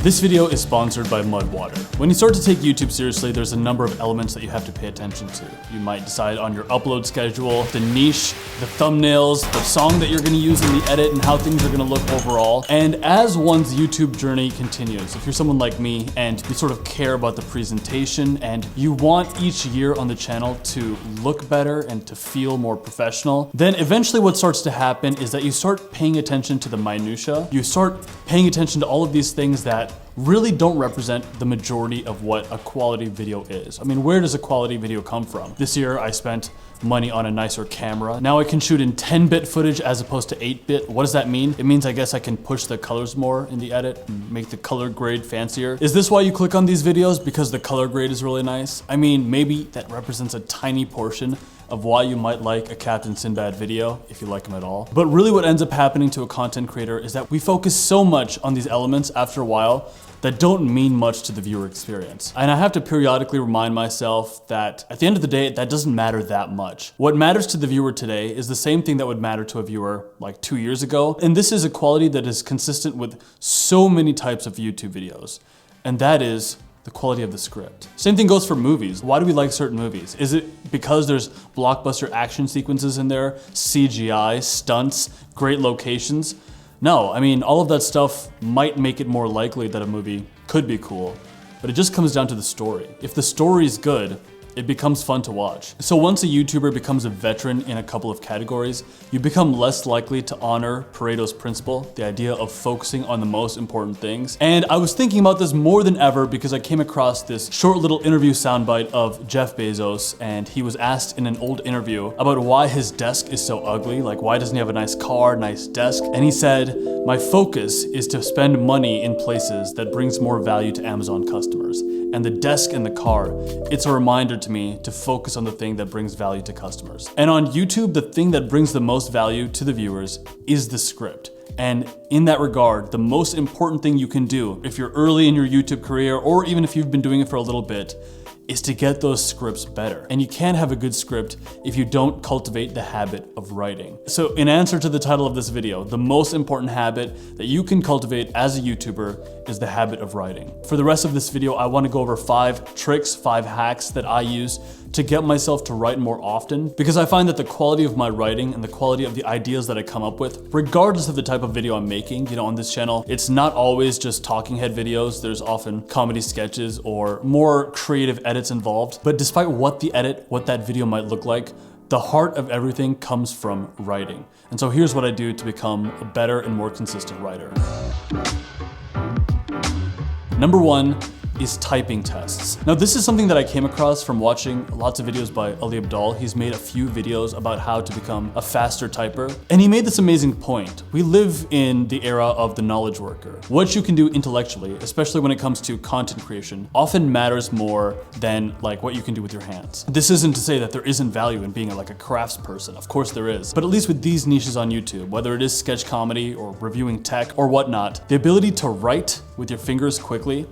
This video is sponsored by Mudwater. When you start to take YouTube seriously, there's a number of elements that you have to pay attention to. You might decide on your upload schedule, the niche, the thumbnails, the song that you're gonna use in the edit, and how things are gonna look overall. And as one's YouTube journey continues, if you're someone like me and you sort of care about the presentation and you want each year on the channel to look better and to feel more professional, then eventually what starts to happen is that you start paying attention to the minutia. You start paying attention to all of these things that really don't represent the majority of what a quality video is. I mean, where does a quality video come from? This year I spent money on a nicer camera. Now I can shoot in 10-bit footage as opposed to 8-bit. What does that mean? It means I guess I can push the colors more in the edit and make the color grade fancier. Is this why you click on these videos? Because the color grade is really nice? I mean, maybe that represents a tiny portion of why you might like a Captain Sinbad video, if you like them at all. But really what ends up happening to a content creator is that we focus so much on these elements after a while that don't mean much to the viewer experience. And I have to periodically remind myself that at the end of the day, that doesn't matter that much. What matters to the viewer today is the same thing that would matter to a viewer like 2 years ago. And this is a quality that is consistent with so many types of YouTube videos. And that is the quality of the script. Same thing goes for movies. Why do we like certain movies? Is it because there's blockbuster action sequences in there, CGI, stunts, great locations? No, I mean, all of that stuff might make it more likely that a movie could be cool, but it just comes down to the story. If the story is good, it becomes fun to watch. So once a YouTuber becomes a veteran in a couple of categories, you become less likely to honor Pareto's principle, the idea of focusing on the most important things. And I was thinking about this more than ever because I came across this short little interview soundbite of Jeff Bezos, and he was asked in an old interview about why his desk is so ugly, like why doesn't he have a nice car, nice desk? And he said, "My focus is to spend money in places that brings more value to Amazon customers. And the desk and the car, it's a reminder to me to focus on the thing that brings value to customers." And on YouTube, the thing that brings the most value to the viewers is the script. And in that regard, the most important thing you can do if you're early in your YouTube career, or even if you've been doing it for a little bit, is to get those scripts better. And you can't have a good script if you don't cultivate the habit of writing. So in answer to the title of this video, the most important habit that you can cultivate as a YouTuber is the habit of writing. For the rest of this video, I want to go over 5 tricks, 5 hacks that I use to get myself to write more often, because I find that the quality of my writing and the quality of the ideas that I come up with, regardless of the type of video I'm making, you know, on this channel, it's not always just talking head videos. There's often comedy sketches or more creative edits involved. But despite what that video might look like, the heart of everything comes from writing. And so here's what I do to become a better and more consistent writer. Number 1 is typing tests. Now this is something that I came across from watching lots of videos by Ali Abdaal. He's made a few videos about how to become a faster typer. And he made this amazing point. We live in the era of the knowledge worker. What you can do intellectually, especially when it comes to content creation, often matters more than like what you can do with your hands. This isn't to say that there isn't value in being like a crafts person. Of course there is. But at least with these niches on YouTube, whether it is sketch comedy or reviewing tech or whatnot, the ability to write with your fingers quickly,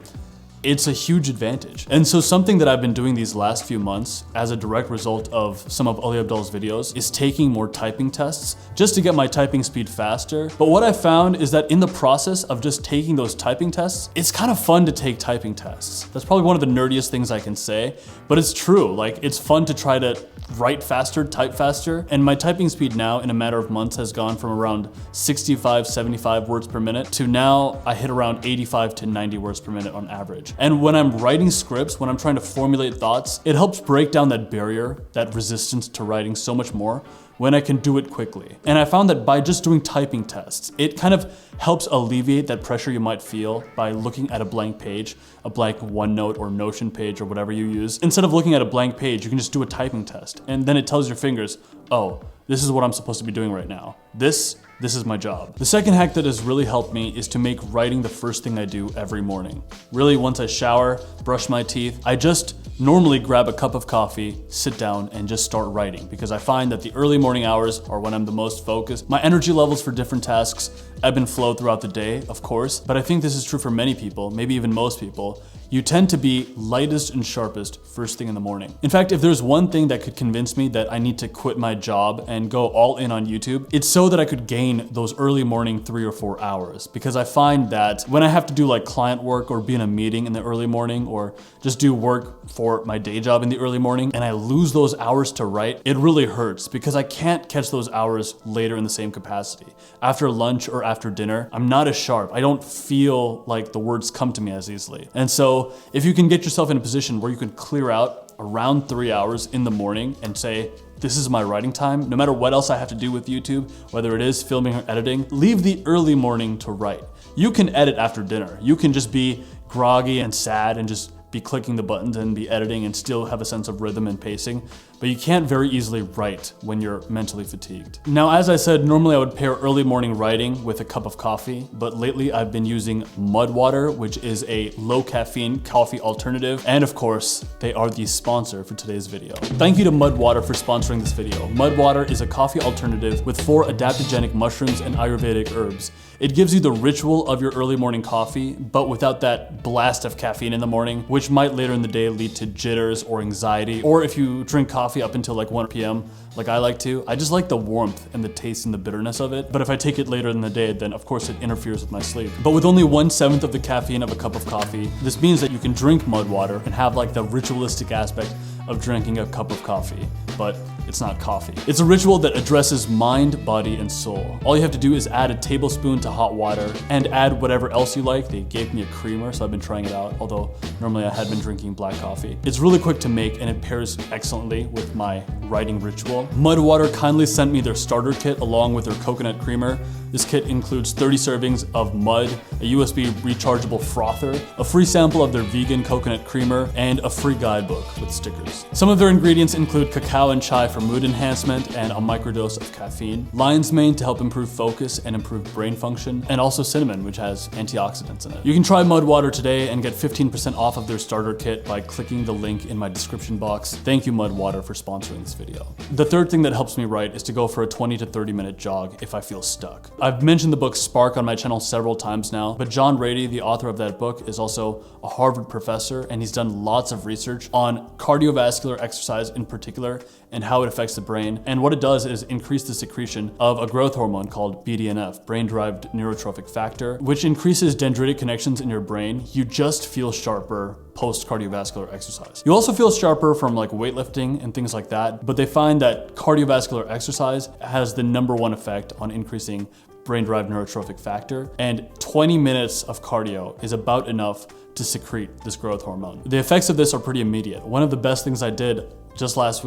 it's a huge advantage. And so something that I've been doing these last few months as a direct result of some of Ali Abdaal's videos is taking more typing tests just to get my typing speed faster. But what I found is that in the process of just taking those typing tests, it's kind of fun to take typing tests. That's probably one of the nerdiest things I can say, but it's true. Like, it's fun to try to write faster, type faster. And my typing speed now in a matter of months has gone from around 65, 75 words per minute to now I hit around 85 to 90 words per minute on average. And when I'm writing scripts, when I'm trying to formulate thoughts, it helps break down that barrier, that resistance to writing so much more when I can do it quickly. And I found that by just doing typing tests, it kind of helps alleviate that pressure you might feel by looking at a blank page, a blank OneNote or Notion page or whatever you use. Instead of looking at a blank page, you can just do a typing test. And then it tells your fingers, oh, this is what I'm supposed to be doing right now. This is my job. The second hack that has really helped me is to make writing the first thing I do every morning. Really, once I shower, brush my teeth, I just normally grab a cup of coffee, sit down, and just start writing, because I find that the early morning hours are when I'm the most focused. My energy levels for different tasks ebb and flow throughout the day, of course, but I think this is true for many people, maybe even most people. You tend to be lightest and sharpest first thing in the morning. In fact, if there's one thing that could convince me that I need to quit my job and go all in on YouTube, it's so that I could gain maintain those early morning 3 or 4 hours, because I find that when I have to do like client work or be in a meeting in the early morning or just do work for my day job in the early morning and I lose those hours to write, it really hurts because I can't catch those hours later in the same capacity. After lunch or after dinner, I'm not as sharp. I don't feel like the words come to me as easily. And so if you can get yourself in a position where you can clear out around 3 hours in the morning and say, this is my writing time, no matter what else I have to do with YouTube, whether it is filming or editing, leave the early morning to write. You can edit after dinner. You can just be groggy and sad and just be clicking the buttons and be editing and still have a sense of rhythm and pacing, but you can't very easily write when you're mentally fatigued. Now, as I said, normally I would pair early morning writing with a cup of coffee, but lately I've been using Mud Water, which is a low caffeine coffee alternative. And of course, they are the sponsor for today's video. Thank you to Mud Water for sponsoring this video. Mud Water is a coffee alternative with 4 adaptogenic mushrooms and Ayurvedic herbs. It gives you the ritual of your early morning coffee, but without that blast of caffeine in the morning, which might later in the day lead to jitters or anxiety. Or if you drink coffee up until like 1 p.m., like I like to, I just like the warmth and the taste and the bitterness of it. But if I take it later in the day, then of course it interferes with my sleep. But with only 1/7 of the caffeine of a cup of coffee, this means that you can drink Mud Water and have like the ritualistic aspect of drinking a cup of coffee, but it's not coffee. It's a ritual that addresses mind, body, and soul. All you have to do is add a tablespoon to hot water and add whatever else you like. They gave me a creamer, so I've been trying it out, although normally I had been drinking black coffee. It's really quick to make and it pairs excellently with my writing ritual. Mud Water kindly sent me their starter kit along with their coconut creamer. This kit includes 30 servings of mud, a USB rechargeable frother, a free sample of their vegan coconut creamer, and a free guidebook with stickers. Some of their ingredients include cacao and chai for mood enhancement and a microdose of caffeine, lion's mane to help improve focus and improve brain function, and also cinnamon, which has antioxidants in it. You can try Mud Water today and get 15% off of their starter kit by clicking the link in my description box. Thank you, Mud Water, for sponsoring this video. The third thing that helps me write is to go for a 20 to 30 minute jog if I feel stuck. I've mentioned the book Spark on my channel several times now, but John Rady, the author of that book, is also a Harvard professor, and he's done lots of research on cardiovascular exercise in particular and how it affects the brain. And what it does is increase the secretion of a growth hormone called BDNF, brain-derived neurotrophic factor, which increases dendritic connections in your brain. You just feel sharper post-cardiovascular exercise. You also feel sharper from like weightlifting and things like that, but they find that cardiovascular exercise has the #1 effect on increasing brain-derived neurotrophic factor, and 20 minutes of cardio is about enough to secrete this growth hormone. The effects of this are pretty immediate. One of the best things I did just last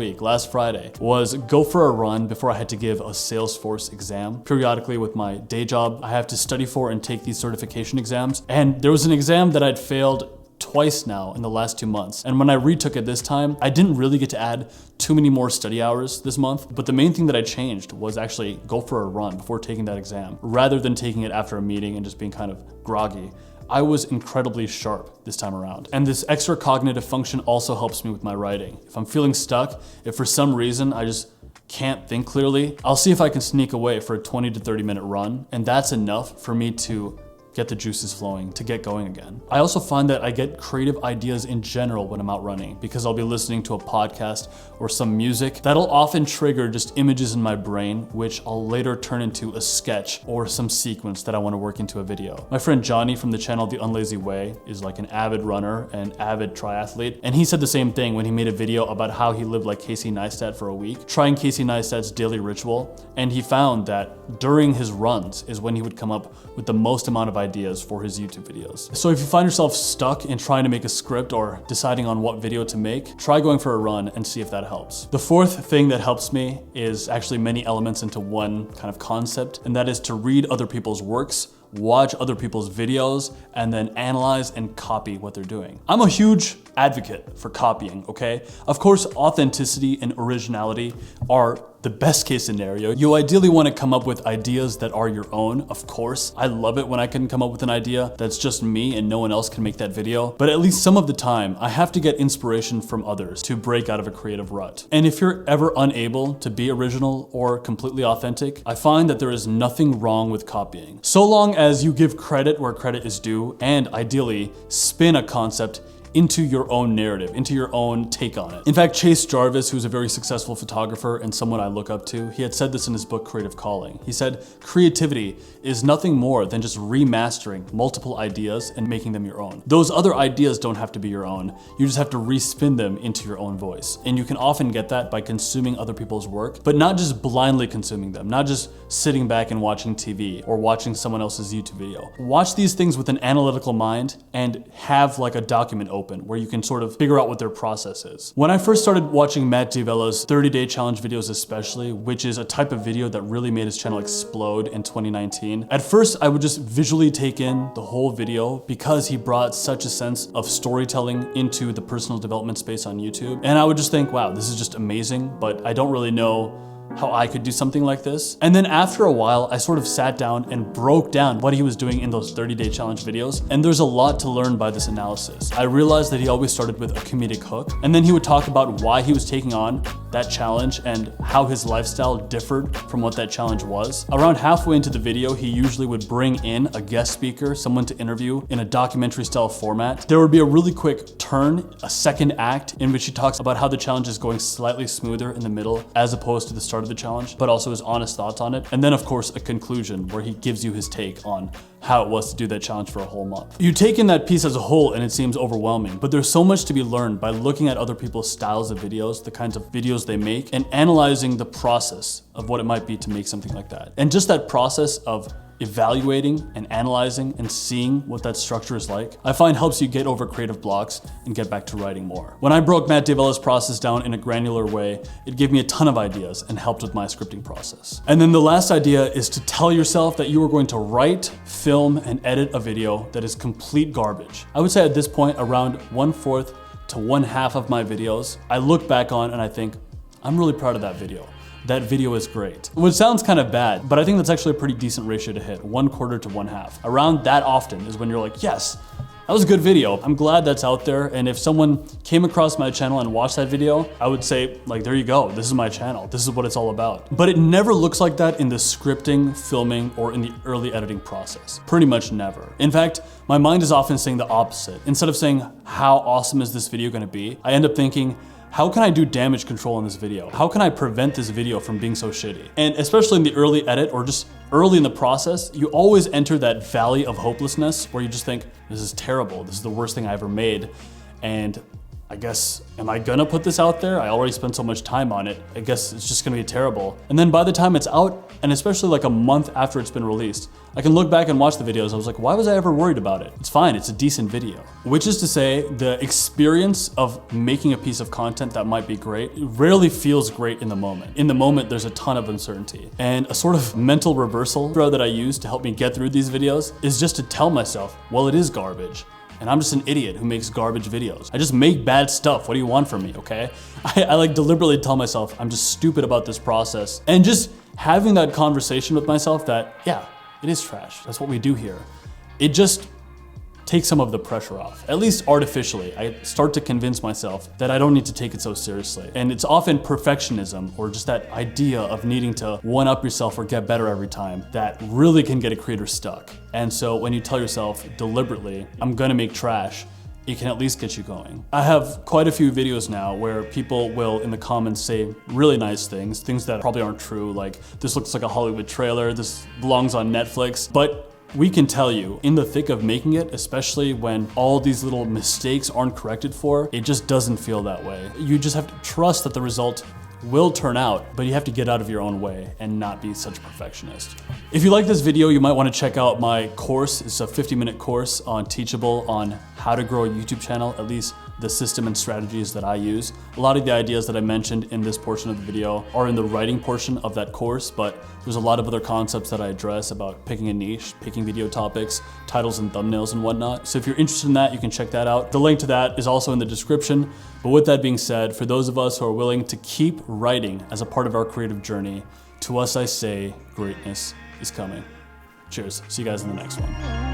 Friday, was go for a run before I had to give a Salesforce exam. Periodically with my day job, I have to study for and take these certification exams, and there was an exam that I'd failed twice now in the last 2 months. And when I retook it this time, I didn't really get to add too many more study hours this month, but the main thing that I changed was actually go for a run before taking that exam, rather than taking it after a meeting and just being kind of groggy. I was incredibly sharp this time around. And this extra cognitive function also helps me with my writing. If I'm feeling stuck, if for some reason I just can't think clearly, I'll see if I can sneak away for a 20 to 30 minute run, and that's enough for me to get the juices flowing, to get going again. I also find that I get creative ideas in general when I'm out running, because I'll be listening to a podcast or some music that'll often trigger just images in my brain, which I'll later turn into a sketch or some sequence that I want to work into a video. My friend Johnny from the channel The Unlazy Way is like an avid runner and avid triathlete, and he said the same thing when he made a video about how he lived like Casey Neistat for a week, trying Casey Neistat's daily ritual, and he found that during his runs is when he would come up with the most amount of ideas for his YouTube videos. So if you find yourself stuck in trying to make a script or deciding on what video to make, try going for a run and see if that helps. The fourth thing that helps me is actually many elements into one kind of concept, and that is to read other people's works, watch other people's videos, and then analyze and copy what they're doing. I'm a huge advocate for copying, okay? Of course, authenticity and originality are the best case scenario. You ideally want to come up with ideas that are your own, of course. I love it when I can come up with an idea that's just me and no one else can make that video. But at least some of the time, I have to get inspiration from others to break out of a creative rut. And if you're ever unable to be original or completely authentic, I find that there is nothing wrong with copying. So long as you give credit where credit is due and ideally spin a concept into your own narrative, into your own take on it. In fact, Chase Jarvis, who's a very successful photographer and someone I look up to, he had said this in his book, Creative Calling. He said, creativity is nothing more than just remastering multiple ideas and making them your own. Those other ideas don't have to be your own. You just have to respin them into your own voice. And you can often get that by consuming other people's work, but not just blindly consuming them, not just sitting back and watching TV or watching someone else's YouTube video. Watch these things with an analytical mind and have like a document open where you can sort of figure out what their process is. When I first started watching Matt D'Avella's 30-day challenge videos especially, which is a type of video that really made his channel explode in 2019, at first I would just visually take in the whole video because he brought such a sense of storytelling into the personal development space on YouTube. And I would just think, wow, this is just amazing, but I don't really know how I could do something like this. And then after a while, I sort of sat down and broke down what he was doing in those 30-day challenge videos. And there's a lot to learn by this analysis. I realized that he always started with a comedic hook, and then he would talk about why he was taking on that challenge and how his lifestyle differed from what that challenge was. Around halfway into the video, he usually would bring in a guest speaker, someone to interview in a documentary style format. There would be a really quick turn, a second act, in which he talks about how the challenge is going slightly smoother in the middle as opposed to the start of the challenge, but also his honest thoughts on it. And then of course, a conclusion where he gives you his take on how it was to do that challenge for a whole month. You take in that piece as a whole and it seems overwhelming, but there's so much to be learned by looking at other people's styles of videos, the kinds of videos they make, and analyzing the process of what it might be to make something like that. And just that process of evaluating and analyzing and seeing what that structure is like, I find helps you get over creative blocks and get back to writing more. When I broke Matt D'Avella's process down in a granular way, it gave me a ton of ideas and helped with my scripting process. And then the last idea is to tell yourself that you are going to write, film, and edit a video that is complete garbage. I would say at this point, around 1/4 to 1/2 of my videos, I look back on and I think, I'm really proud of that video. That video is great. Which sounds kind of bad, but I think that's actually a pretty decent ratio to hit, 1/4 to 1/2. Around that often is when you're like, yes, that was a good video. I'm glad that's out there. And if someone came across my channel and watched that video, I would say, like, there you go. This is my channel. This is what it's all about. But it never looks like that in the scripting, filming, or in the early editing process. Pretty much never. In fact, my mind is often saying the opposite. Instead of saying, how awesome is this video gonna be? I end up thinking, how can I do damage control in this video? How can I prevent this video from being so shitty? And especially in the early edit or just early in the process, you always enter that valley of hopelessness where you just think, this is terrible. This is the worst thing I ever made. And I guess, am I gonna put this out there? I already spent so much time on it. I guess it's just gonna be terrible. And then by the time it's out, and especially like a month after it's been released, I can look back and watch the videos. I was like, why was I ever worried about it? It's fine, it's a decent video. Which is to say, the experience of making a piece of content that might be great rarely feels great in the moment. In the moment, there's a ton of uncertainty. And a sort of mental reversal that I use to help me get through these videos is just to tell myself, well, it is garbage. And I'm just an idiot who makes garbage videos. I just make bad stuff. What do you want from me, okay? I like deliberately tell myself I'm just stupid about this process. And just having that conversation with myself that, yeah, it is trash. That's what we do here. It just takes some of the pressure off, at least artificially. I start to convince myself that I don't need to take it so seriously. And it's often perfectionism or just that idea of needing to one-up yourself or get better every time that really can get a creator stuck. And so when you tell yourself deliberately, I'm gonna make trash, it can at least get you going. I have quite a few videos now where people will in the comments say really nice things that probably aren't true, like this looks like a Hollywood trailer, this belongs on Netflix, but we can tell you, in the thick of making it, especially when all these little mistakes aren't corrected for, it just doesn't feel that way. You just have to trust that the result will turn out, but you have to get out of your own way and not be such a perfectionist. If you like this video, you might want to check out my course. It's a 50-minute course on Teachable on how to grow a YouTube channel, at least the system and strategies that I use. A lot of the ideas that I mentioned in this portion of the video are in the writing portion of that course, but there's a lot of other concepts that I address about picking a niche, picking video topics, titles and thumbnails and whatnot. So if you're interested in that, you can check that out. The link to that is also in the description. But with that being said, for those of us who are willing to keep writing as a part of our creative journey, to us I say, greatness is coming. Cheers. See you guys in the next one.